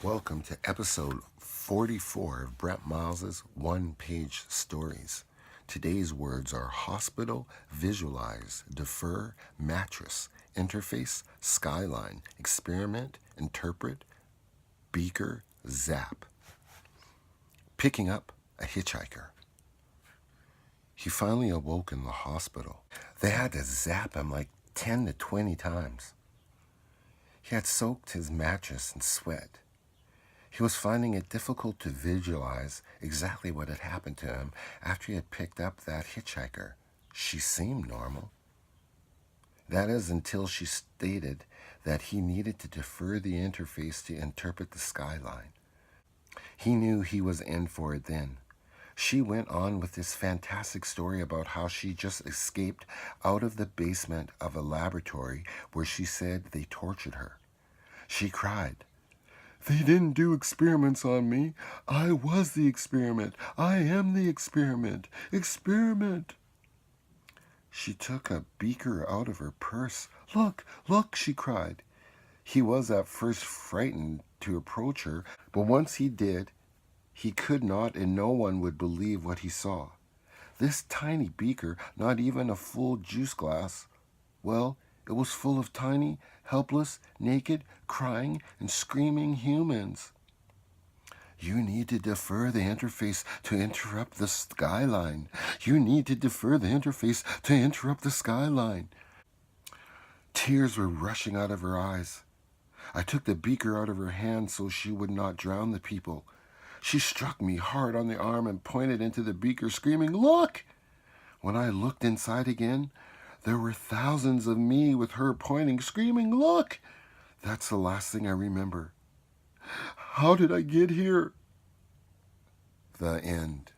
Welcome to episode 44 of Brett Miles's one-page stories. Today's words are hospital, visualize, defer, mattress, interface, skyline, experiment, interpret, beaker, zap. Picking up a hitchhiker. He finally awoke in the hospital. They had to zap him like 10 to 20 times. He had soaked his mattress in sweat. He was finding it difficult to visualize exactly what had happened to him after he had picked up that hitchhiker. She seemed normal. That is, until she stated that he needed to defer the interface to interpret the skyline. He knew he was in for it then. She went on with this fantastic story about how she just escaped out of the basement of a laboratory where she said they tortured her. She cried, "They didn't do experiments on me. I was the experiment. I am the experiment. Experiment." She took a beaker out of her purse. "Look, look," she cried. He was at first frightened to approach her, but once he did, he could not and no one would believe what he saw. This tiny beaker, not even a full juice glass, well, it was full of tiny, helpless, naked, crying, and screaming humans. "You need to defer the interface to interrupt the skyline. You need to defer the interface to interrupt the skyline." Tears were rushing out of her eyes. I took the beaker out of her hand so she would not drown the people. She struck me hard on the arm and pointed into the beaker, screaming, "Look!" When I looked inside again, there were thousands of me with her pointing, screaming, "Look!" That's the last thing I remember. How did I get here? The end.